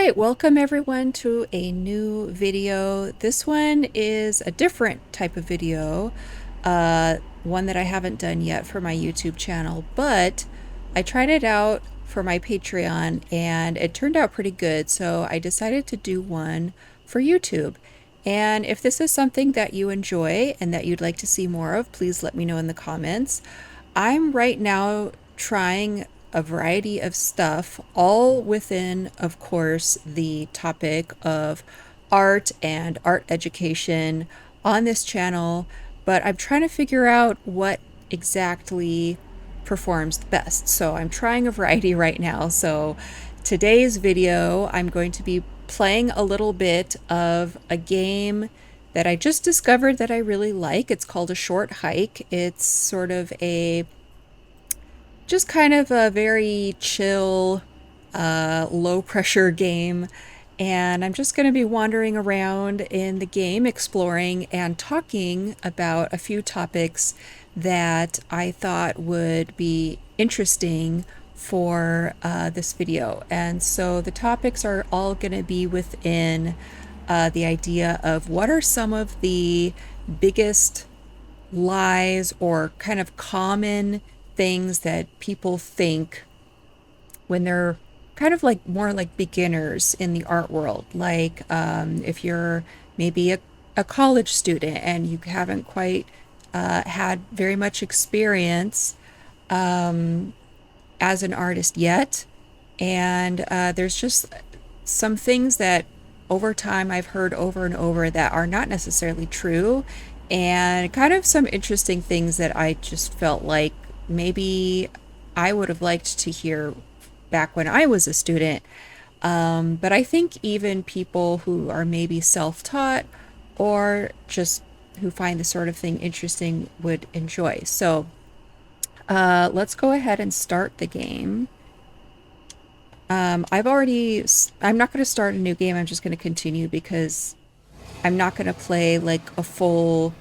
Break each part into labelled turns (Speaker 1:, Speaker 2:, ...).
Speaker 1: right, welcome everyone to a new video. This one is a different type of video, one that I haven't done yet for my YouTube channel, but I tried it out for my Patreon and it turned out pretty good, so I decided to do one for YouTube. And if this is something that you enjoy and that you'd like to see more of, please let me know in the comments. I'm right now trying a variety of stuff, all within, of course, the topic of art and art education on this channel, but I'm trying to figure out what exactly performs the best. So I'm trying a variety right now. So today's video, I'm going to be playing a little bit of a game that I just discovered that I really like. It's called A Short Hike. It's sort of just kind of a very chill, low pressure game. And I'm just going to be wandering around in the game, exploring and talking about a few topics that I thought would be interesting for this video. And so the topics are all going to be within the idea of what are some of the biggest lies or kind of common things that people think when they're kind of like more like beginners in the art world. Like if you're maybe a college student and you haven't quite had very much experience as an artist yet, and there's just some things that over time I've heard over and over that are not necessarily true, and kind of some interesting things that I just felt like maybe I would have liked to hear back when I was a student. But I think even people who are maybe self-taught or just who find this sort of thing interesting would enjoy. So let's go ahead and start the game. I'm not going to start a new game. I'm just going to continue because I'm not going to play like a full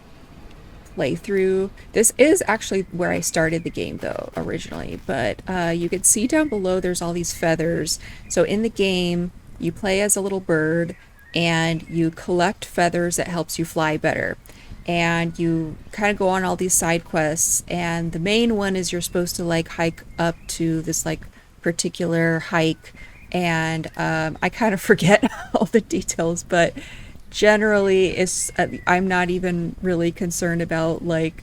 Speaker 1: playthrough. This is actually where I started the game though originally, but you can see down below there's all these feathers. So in the game you play as a little bird and you collect feathers that helps you fly better, and you kind of go on all these side quests, and the main one is you're supposed to like hike up to this like particular hike, and I kind of forget all the details, but generally I'm not even really concerned about like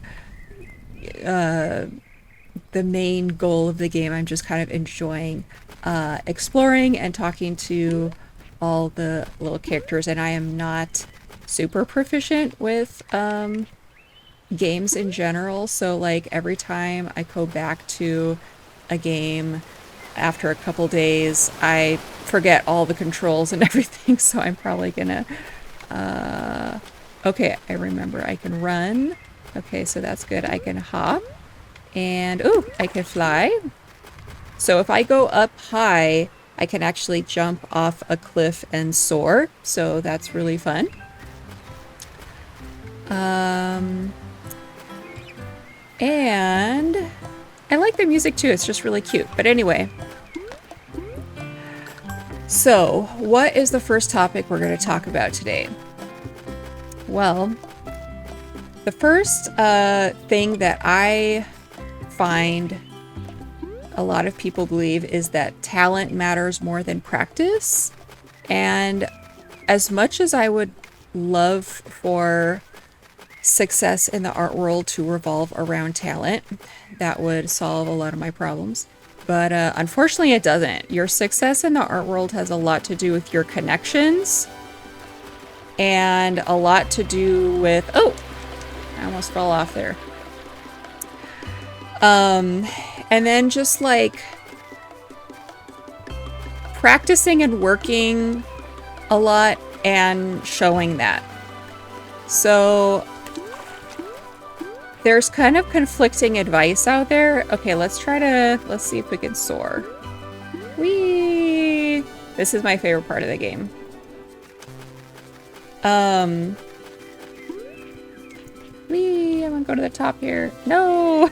Speaker 1: the main goal of the game. I'm just kind of enjoying exploring and talking to all the little characters, and I am not super proficient with games in general, so like every time I go back to a game after a couple days I forget all the controls and everything, so I'm probably gonna okay, I remember I can run. Okay, so that's good. I can hop. And, ooh, I can fly. So if I go up high, I can actually jump off a cliff and soar. So that's really fun. And I like the music too. It's just really cute. But anyway. So, what is the first topic we're going to talk about today? Well, the first thing that I find a lot of people believe is that talent matters more than practice. And as much as I would love for success in the art world to revolve around talent, that would solve a lot of my problems. But unfortunately it doesn't. Your success in the art world has a lot to do with your connections and a lot to do with, oh, I almost fell off there. And then just like practicing and working a lot and showing that. So there's kind of conflicting advice out there. Okay, let's see if we can soar. Whee! This is my favorite part of the game. Whee! I'm gonna go to the top here. No!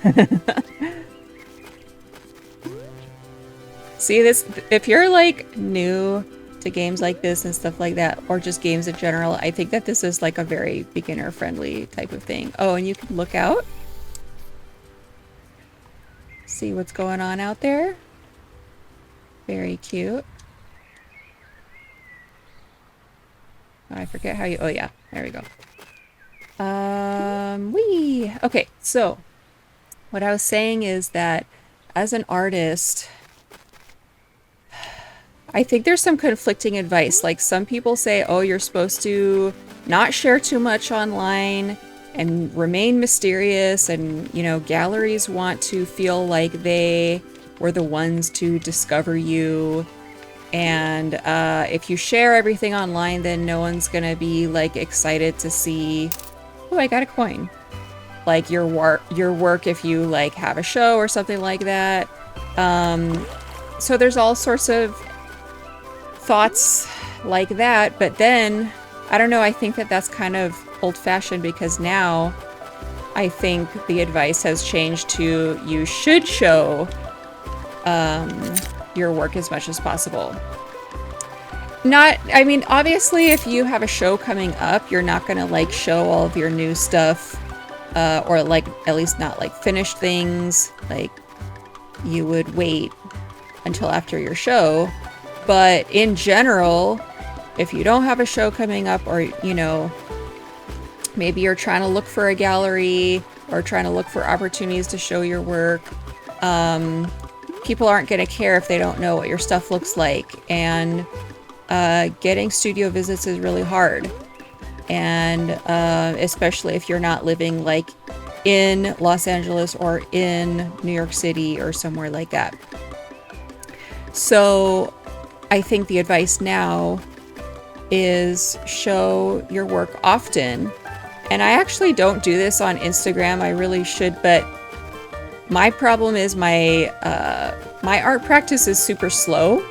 Speaker 1: See this? If you're like new to games like this and stuff like that, or just games in general, I think that this is like a very beginner friendly type of thing. Oh, and you can look out, see what's going on out there. Very cute. Oh, I forget how you, oh yeah, there we go. Okay, so what I was saying is that as an artist, I think there's some conflicting advice. Like some people say, oh, you're supposed to not share too much online and remain mysterious. And, you know, galleries want to feel like they were the ones to discover you. And if you share everything online, then no one's going to be like excited to see, oh, I got a coin. Like your work if you like have a show or something like that. So there's all sorts of thoughts like that, but then I don't know, I think that that's kind of old-fashioned because now I think the advice has changed to you should show your work as much as possible. I mean, obviously if you have a show coming up, you're not gonna like show all of your new stuff, or like at least not like finished things. Like you would wait until after your show. But in general, if you don't have a show coming up, or, you know, maybe you're trying to look for a gallery or trying to look for opportunities to show your work, people aren't going to care if they don't know what your stuff looks like. And getting studio visits is really hard. And especially if you're not living like in Los Angeles or in New York City or somewhere like that. So I think the advice now is show your work often. And I actually don't do this on Instagram. I really should, but my problem is my art practice is super slow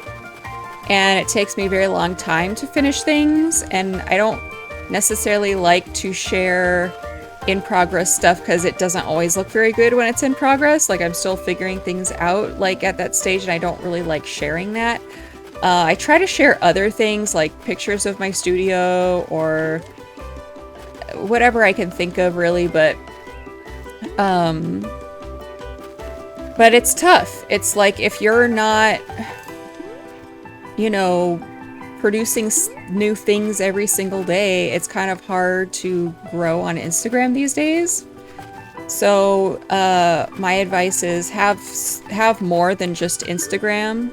Speaker 1: and it takes me a very long time to finish things. And I don't necessarily like to share in progress stuff because it doesn't always look very good when it's in progress. Like I'm still figuring things out like at that stage, and I don't really like sharing that. I try to share other things like pictures of my studio or whatever I can think of really, but it's tough. It's like if you're not, you know, producing new things every single day, it's kind of hard to grow on Instagram these days. So my advice is have more than just Instagram.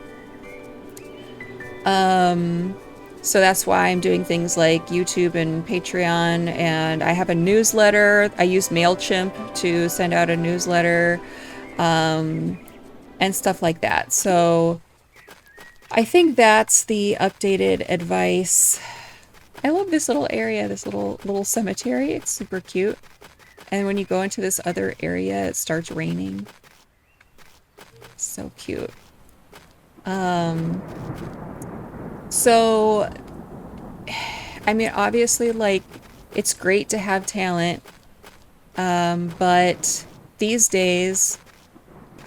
Speaker 1: So that's why I'm doing things like YouTube and Patreon, and I have a newsletter. I use MailChimp to send out a newsletter, and stuff like that. So I think that's the updated advice. I love this little area, this little cemetery. It's super cute. And when you go into this other area, it starts raining. So cute. So, I mean, obviously, like, it's great to have talent, but these days,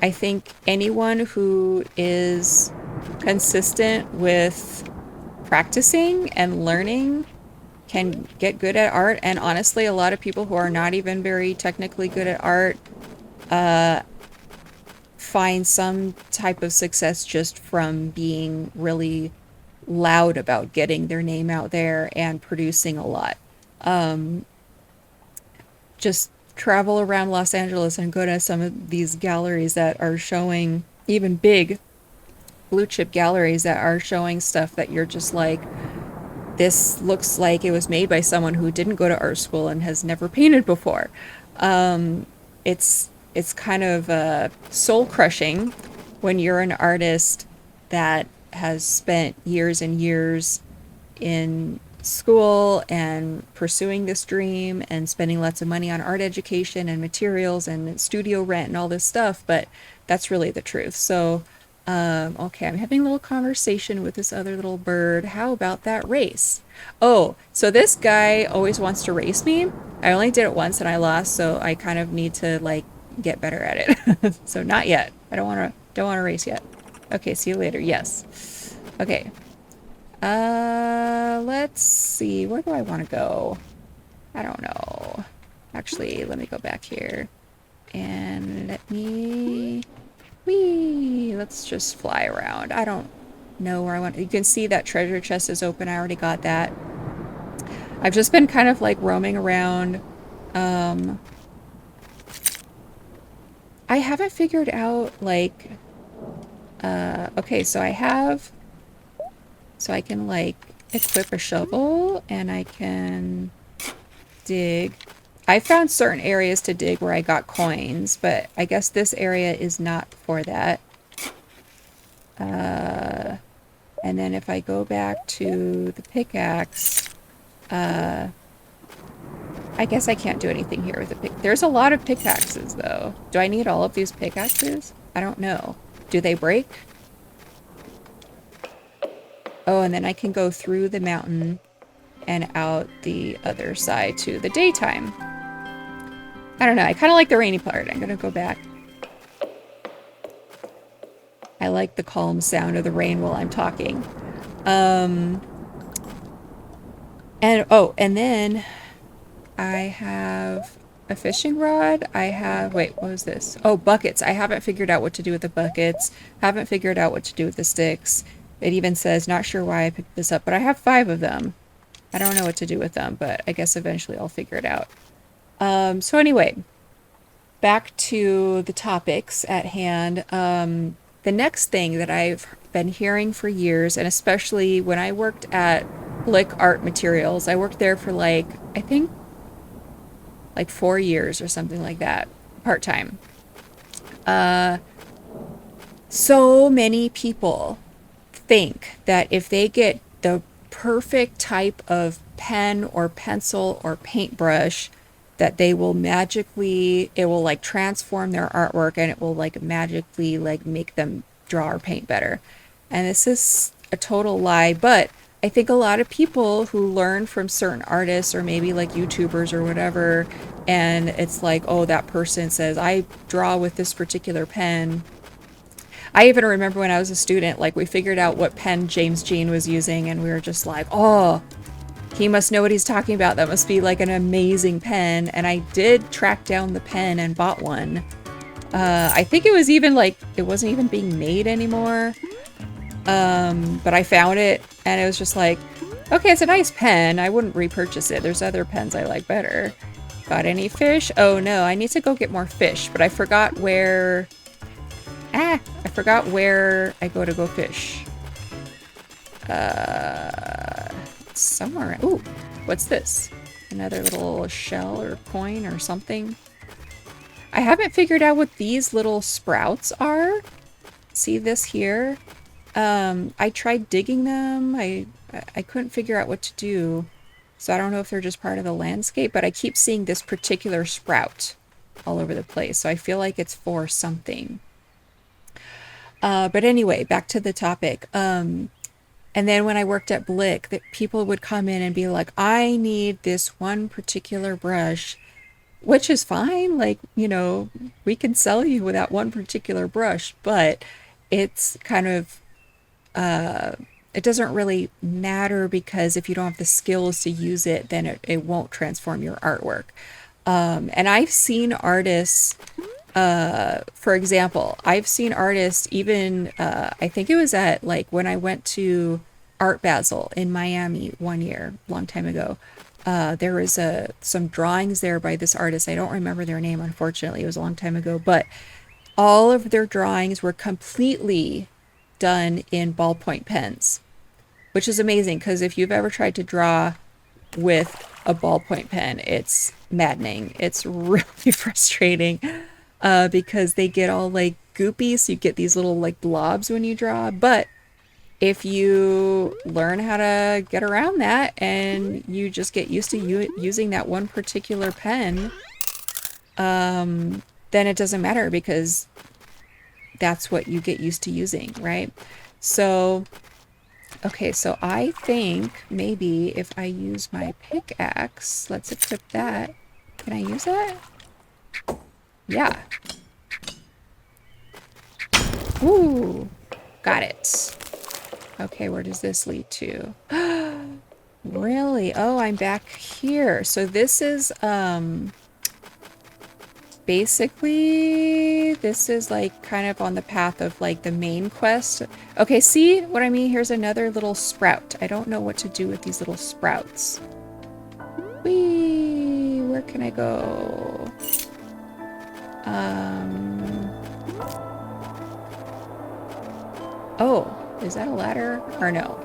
Speaker 1: I think anyone who is consistent with practicing and learning can get good at art. And honestly, a lot of people who are not even very technically good at art find some type of success just from being really loud about getting their name out there and producing a lot. Just travel around Los Angeles and go to some of these galleries that are showing, even big blue chip galleries that are showing stuff that you're just like, this looks like it was made by someone who didn't go to art school and has never painted before. It's kind of soul crushing when you're an artist that has spent years and years in school and pursuing this dream and spending lots of money on art education and materials and studio rent and all this stuff, but that's really the truth. So okay, I'm having a little conversation with this other little bird. How about that race? Oh, so this guy always wants to race me. I only did it once and I lost, so I kind of need to like get better at it. So not yet. I don't want to race yet. Okay, see you later. Yes. Okay. Let's see. Where do I want to go? I don't know. Actually, let me go back here. And let me... Whee! Let's just fly around. I don't know where I want... You can see that treasure chest is open. I already got that. I've just been kind of like roaming around. I haven't figured out like... okay, so I have... So I can like equip a shovel and I can dig. I found certain areas to dig where I got coins, but I guess this area is not for that. And then if I go back to the pickaxe, I guess I can't do anything here with a pick. There's a lot of pickaxes though. Do I need all of these pickaxes? I don't know. Do they break? Oh, and then I can go through the mountain and out the other side to the daytime. I don't know. I kind of like the rainy part. I'm going to go back. I like the calm sound of the rain while I'm talking. And then I have a fishing rod. I have, wait, what was this? Oh, buckets. I haven't figured out what to do with the buckets. Haven't figured out what to do with the sticks. It even says, not sure why I picked this up, but I have 5 of them. I don't know what to do with them, but I guess eventually I'll figure it out. So anyway, back to the topics at hand. The next thing that I've been hearing for years, and especially when I worked at Blick Art Materials, I worked there for like, I think like 4 years or something like that, part-time. So many people think that if they get the perfect type of pen or pencil or paintbrush, that they will magically, it will like transform their artwork and it will like magically like make them draw or paint better. And this is a total lie, but I think a lot of people who learn from certain artists or maybe like YouTubers or whatever, and it's like, oh, that person says, I draw with this particular pen. I even remember when I was a student, like we figured out what pen James Jean was using and we were just like, oh, he must know what he's talking about. That must be like an amazing pen. And I did track down the pen and bought one. I think it was even like, it wasn't even being made anymore. But I found it and it was just like, okay, it's a nice pen. I wouldn't repurchase it. There's other pens I like better. Got any fish? Oh no, I need to go get more fish, but I forgot where... I forgot where I go to go fish. Somewhere. Ooh, what's this? Another little shell or coin or something. I haven't figured out what these little sprouts are. See this here? I tried digging them. I couldn't figure out what to do. So I don't know if they're just part of the landscape, but I keep seeing this particular sprout all over the place. So I feel like it's for something. But anyway, back to the topic. And then when I worked at Blick, that people would come in and be like, I need this one particular brush, which is fine. Like, you know, we can sell you with that one particular brush, but it's kind of, it doesn't really matter because if you don't have the skills to use it, then it won't transform your artwork. And I've seen artists... for example, I've seen artists even, I think it was at like when I went to Art Basel in Miami one year, long time ago. There was some drawings there by this artist. I don't remember their name, unfortunately. It was a long time ago, but all of their drawings were completely done in ballpoint pens, which is amazing because if you've ever tried to draw with a ballpoint pen, it's maddening. It's really frustrating. Because they get all like goopy, so you get these little like blobs when you draw. But if you learn how to get around that and you just get used to using that one particular pen, then it doesn't matter because that's what you get used to using, right? So, okay, so I think maybe if I use my pickaxe, let's equip that. Can I use that? Yeah. Ooh, got it. Okay, where does this lead to? Really? Oh, I'm back here. So this is, basically, this is like kind of on the path of like the main quest. Okay, see what I mean? Here's another little sprout. I don't know what to do with these little sprouts. Whee! Where can I go? Oh, is that a ladder? Or no?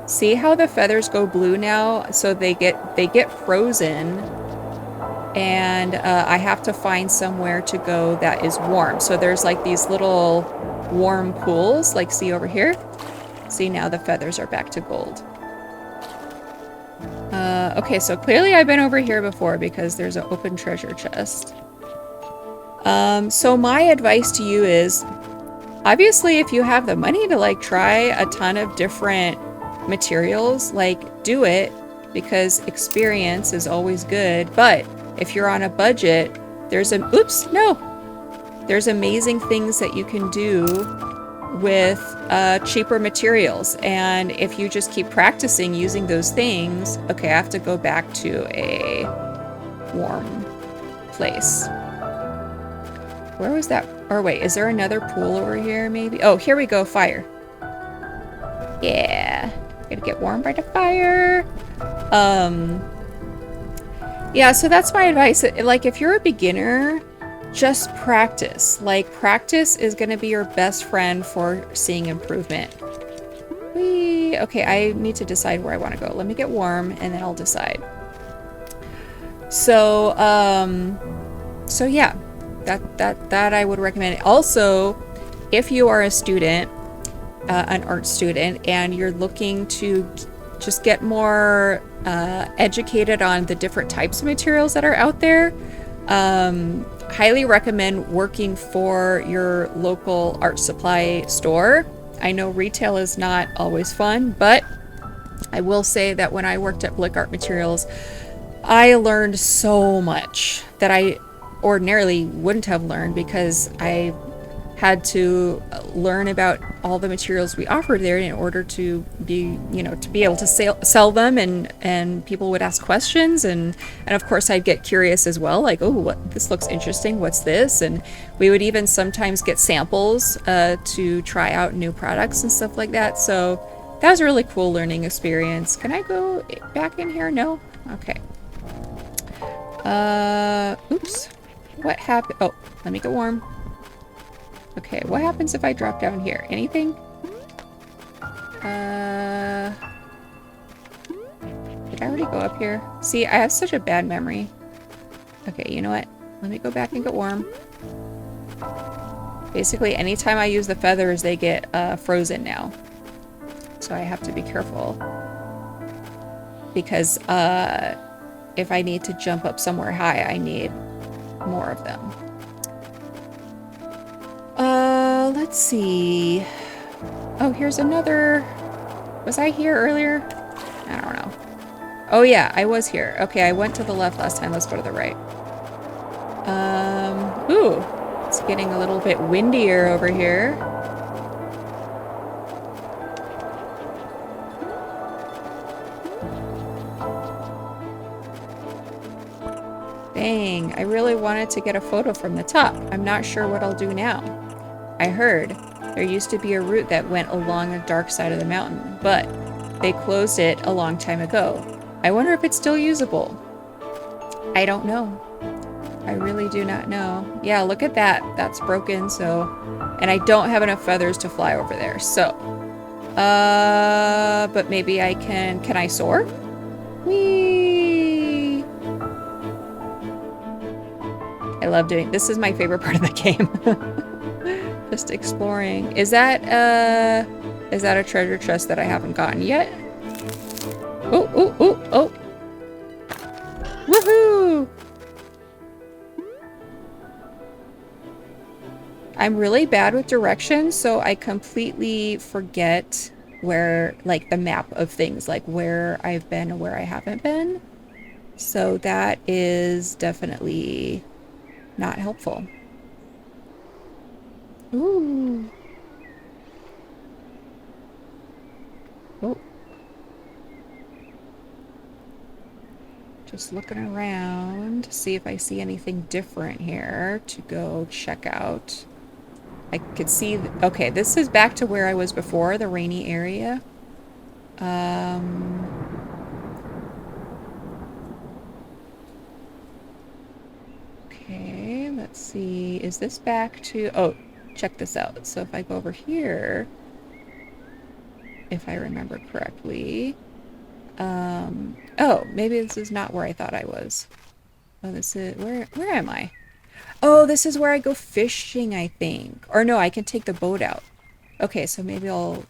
Speaker 1: See how the feathers go blue now? So they get frozen, and I have to find somewhere to go that is warm. So there's like these little warm pools, like see over here? See, now the feathers are back to gold. Okay, so clearly I've been over here before because there's an open treasure chest. So my advice to you is, obviously, if you have the money to like try a ton of different materials, like do it, because experience is always good. But if you're on a budget, there's there's amazing things that you can do with cheaper materials. And if you just keep practicing using those things, okay, I have to go back to a warm place. Where was that? Or wait, is there another pool over here maybe? Oh, here we go, fire. Yeah, gotta get warm by the fire. Yeah, so that's my advice. Like, if you're a beginner, just practice. Like, practice is gonna be your best friend for seeing improvement. Whee! Okay, I need to decide where I want to go. Let me get warm and then I'll decide. So, so yeah. That I would recommend. Also, if you are a student, an art student, and you're looking to just get more educated on the different types of materials that are out there, highly recommend working for your local art supply store. I know retail is not always fun, but I will say that when I worked at Blick Art Materials, I learned so much that I ordinarily wouldn't have learned, because I had to learn about all the materials we offered there in order to be, to be able to sell them, and people would ask questions, and of course I'd get curious as well, like, oh, this looks interesting, what's this? And we would even sometimes get samples to try out new products and stuff like that. So that was a really cool learning experience. Can I go back in here? No? Okay. Oops. What happened? Oh, let me get warm. Okay, what happens if I drop down here? Anything? Did I already go up here? See, I have such a bad memory. Okay, you know what? Let me go back and get warm. Basically, anytime I use the feathers, they get frozen now. So I have to be careful. Because if I need to jump up somewhere high, I need more of them. Let's see. Oh, here's another. Was I here earlier? I don't know. Oh yeah, I was here. Okay, I went to the left last time. Let's go to the right. Ooh, it's getting a little bit windier over here. Dang, I really wanted to get a photo from the top. I'm not sure what I'll do now. I heard there used to be a route that went along the dark side of the mountain, but they closed it a long time ago. I wonder if it's still usable. I don't know. I really do not know. Yeah, look at that. That's broken, so... And I don't have enough feathers to fly over there, so... But maybe I can... Can I soar? Whee! I love doing... This is my favorite part of the game. Just exploring. Is that a treasure chest that I haven't gotten yet? Oh, oh, oh, oh. Woohoo! I'm really bad with directions, so I completely forget where, like, the map of things, like where I've been and where I haven't been. So that is definitely not helpful. Ooh. Oh, just looking around to see if I see anything different here to go check out. I could see, okay, this is back to where I was before, the rainy area. Um, okay, let's see. Is this back to, oh, check this out. So if I go over here, if I remember correctly, oh, maybe this is not where I thought I was. Oh, this is, where am I? Oh, this is where I go fishing, I think. Or no, I can take the boat out. Okay, so maybe I'll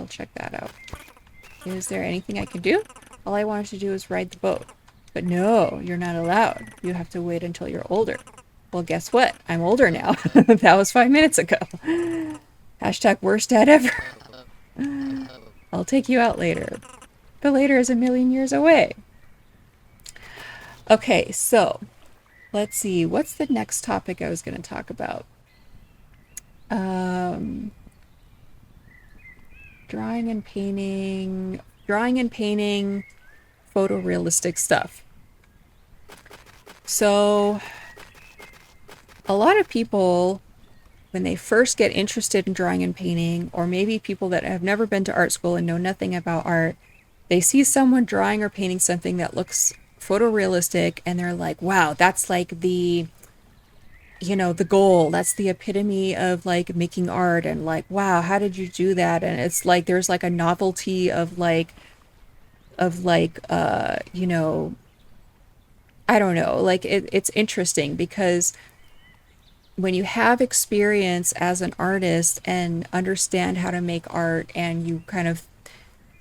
Speaker 1: check that out. Is there anything I can do? All I wanted to do was ride the boat. But no, you're not allowed. You have to wait until you're older. Well, guess what? I'm older now. That was 5 minutes ago. Hashtag worst dad ever. I'll take you out later. But later is a million years away. Okay, so let's see. What's the next topic I was going to talk about? Drawing and painting, photorealistic stuff. So a lot of people, when they first get interested in drawing and painting, or maybe people that have never been to art school and know nothing about art, they see someone drawing or painting something that looks photorealistic and they're like, wow, that's like the, the goal. That's the epitome of like making art, and like, wow, how did you do that? And it's like there's like a novelty of I don't know, like it's interesting because when you have experience as an artist and understand how to make art, and you kind of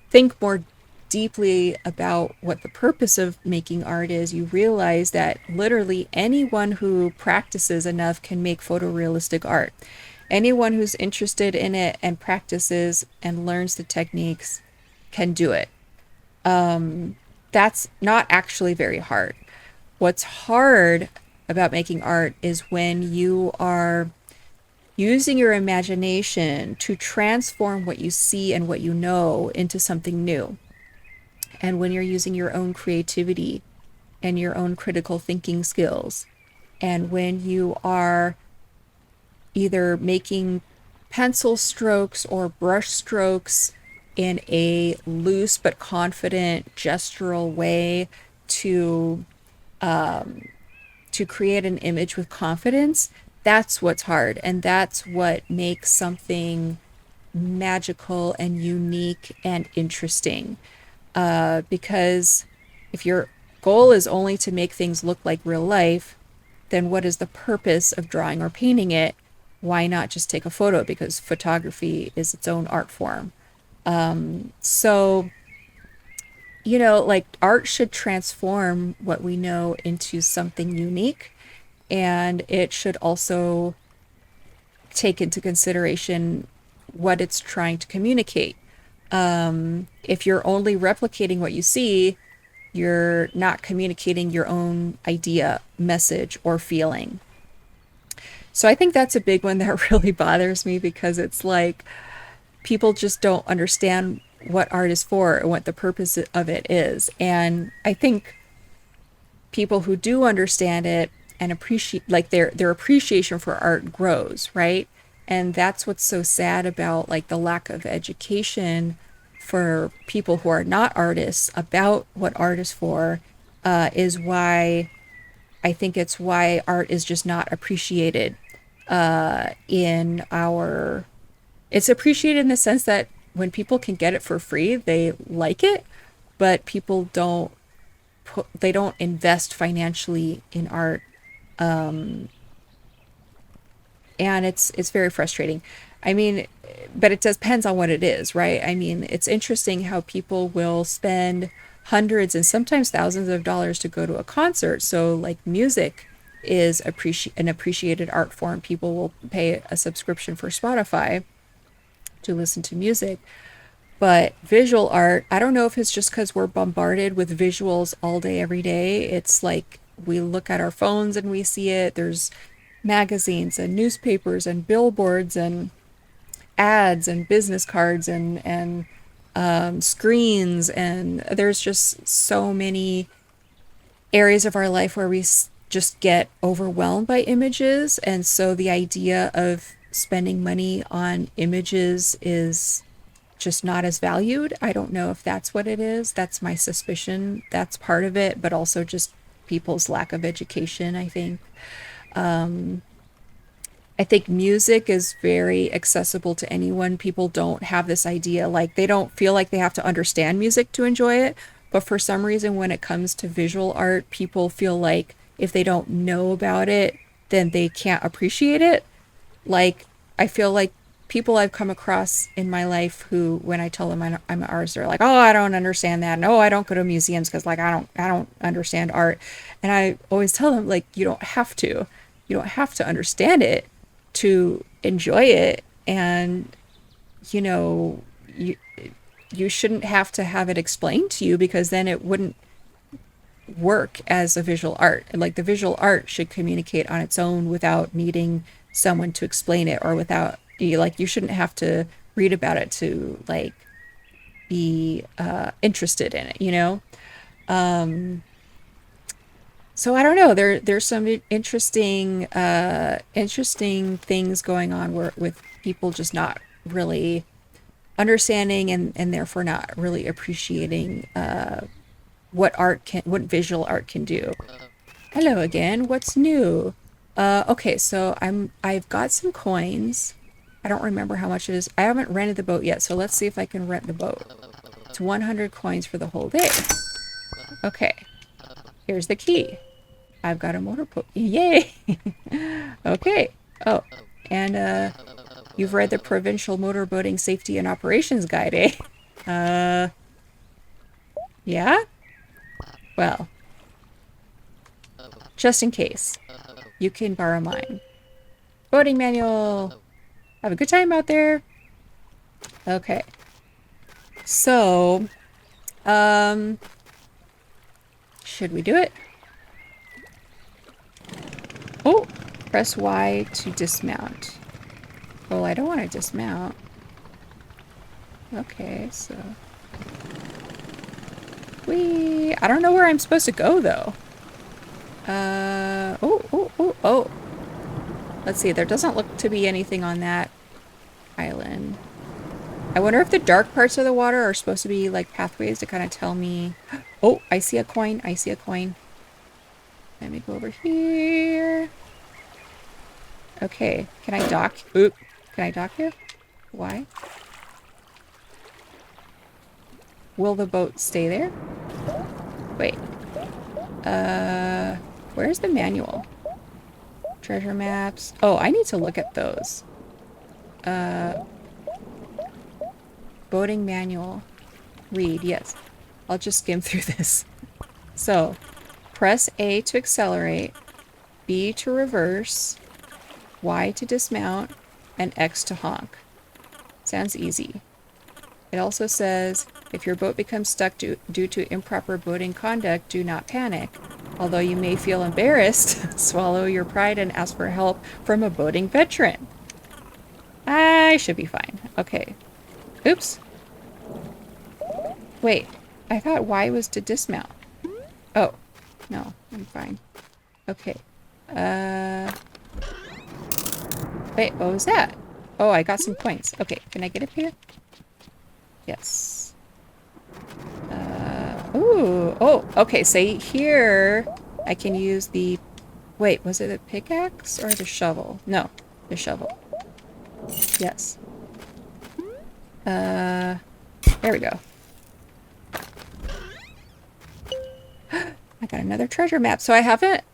Speaker 1: think more deeply about what the purpose of making art is, you realize that literally anyone who practices enough can make photorealistic art. Anyone who's interested in it and practices and learns the techniques can do it. That's not actually very hard. What's hard about making art is when you are using your imagination to transform what you see and what you know into something new. And when you're using your own creativity and your own critical thinking skills, and when you are either making pencil strokes or brush strokes in a loose but confident gestural way to create an image with confidence, that's what's hard. And that's what makes something magical and unique and interesting. Because if your goal is only to make things look like real life, then what is the purpose of drawing or painting it? Why not just take a photo? Because photography is its own art form. So, like art should transform what we know into something unique, and it should also take into consideration what it's trying to communicate. If you're only replicating what you see, you're not communicating your own idea, message, or feeling. So I think that's a big one that really bothers me, because it's like people just don't understand what art is for and what the purpose of it is. And I think people who do understand it and appreciate, like their appreciation for art grows, right? And that's what's so sad about like the lack of education for people who are not artists about what art is for, is why I think it's why art is just not appreciated in our. It's appreciated in the sense that when people can get it for free, they like it, but people they don't invest financially in art, and it's very frustrating. I mean, but it depends on what it is, right? I mean, it's interesting how people will spend hundreds and sometimes thousands of dollars to go to a concert. So like music is an appreciated art form. People will pay a subscription for Spotify to listen to music. But visual art, I don't know if it's just because we're bombarded with visuals all day, every day. It's like we look at our phones and we see it. There's magazines and newspapers and billboards and ads and business cards and screens, and there's just so many areas of our life where we just get overwhelmed by images. And so the idea of spending money on images is just not as valued. I don't know if that's what it is. That's my suspicion. That's part of it, but also just people's lack of education, I think. I think music is very accessible to anyone. People don't have this idea, like they don't feel like they have to understand music to enjoy it. But for some reason, when it comes to visual art, people feel like if they don't know about it, then they can't appreciate it. Like, I feel like people I've come across in my life who, when I tell them I'm an artist, they're like, "Oh, I don't understand that. No, I don't go to museums because like I don't understand art." And I always tell them like, you don't have to. You don't have to understand it to enjoy it. And you know, you shouldn't have to have it explained to you, because then it wouldn't work as a visual art. And like, the visual art should communicate on its own without needing someone to explain it, or without you shouldn't have to read about it to like be interested in it, you know. So I don't know, there's some interesting things going on with people just not really understanding, and therefore not really appreciating what visual art can do. Hello again. What's new? Okay, so I've got some coins. I don't remember how much it is. I haven't rented the boat yet, so let's see if I can rent the boat. It's 100 coins for the whole day. Okay. Here's the key. I've got a motorboat. Yay! Okay. Oh, and you've read the Provincial Motorboating Safety and Operations Guide, eh? Yeah? Well, just in case, you can borrow mine. Boating manual. Have a good time out there. Okay. So, should we do it? Oh, press Y to dismount. Oh, I don't want to dismount. Okay, so I don't know where I'm supposed to go though. Oh. Let's see, there doesn't look to be anything on that island. I wonder if the dark parts of the water are supposed to be like pathways to kind of tell me. Oh, I see a coin. I see a coin. Let me go over here. Okay, can I dock? Oop. Can I dock here? Why? Will the boat stay there? Wait. Where's the manual? Treasure maps. Oh, I need to look at those. Boating manual. Read, yes. I'll just skim through this. So, press A to accelerate, B to reverse, Y to dismount, and X to honk. Sounds easy. It also says, if your boat becomes stuck due to improper boating conduct, do not panic. Although you may feel embarrassed, swallow your pride and ask for help from a boating veteran. I should be fine. Okay. Oops. Wait, I thought Y was to dismount. Oh, no, I'm fine. Okay. Wait, what was that? Oh, I got some coins. Okay, can I get up here? Yes. Ooh, oh, okay, so here I can use the, wait, was it a pickaxe or the shovel? No, the shovel. Yes. There we go. I got another treasure map. So I haven't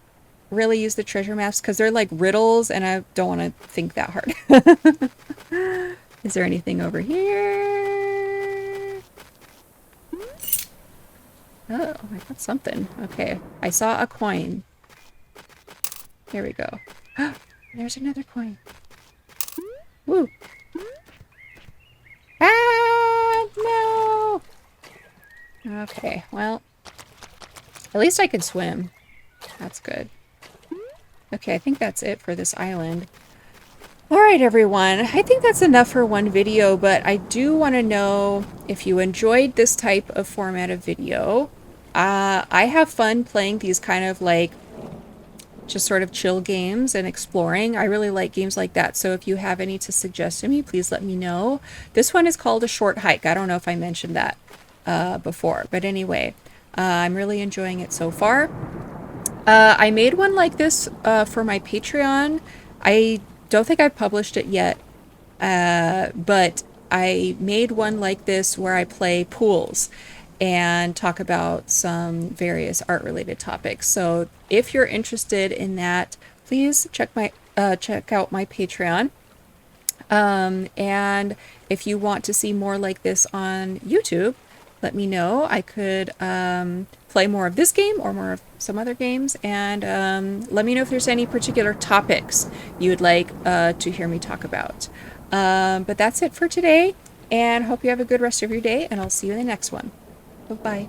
Speaker 1: really used the treasure maps because they're like riddles and I don't want to think that hard. Is there anything over here? Oh, I got something. Okay, I saw a coin. Here we go. There's another coin. Woo! Ah, no! Okay, well, at least I could swim. That's good. Okay, I think that's it for this island. Alright! right, everyone. I think that's enough for one video, but I do want to know if you enjoyed this type of format of video. I have fun playing these kind of like just sort of chill games and exploring. I really like games like that. So if you have any to suggest to me, please let me know. This one is called A Short Hike. I don't know if I mentioned that before, but anyway, I'm really enjoying it so far. I made one like this for my Patreon. I don't think I've published it yet, but I made one like this where I play pools and talk about some various art related topics. So if you're interested in that, please check out my Patreon. And if you want to see more like this on YouTube, let me know. I could play more of this game or more of some other games, and let me know if there's any particular topics you would like to hear me talk about. But that's it for today, and hope you have a good rest of your day, and I'll see you in the next one. Bye-bye.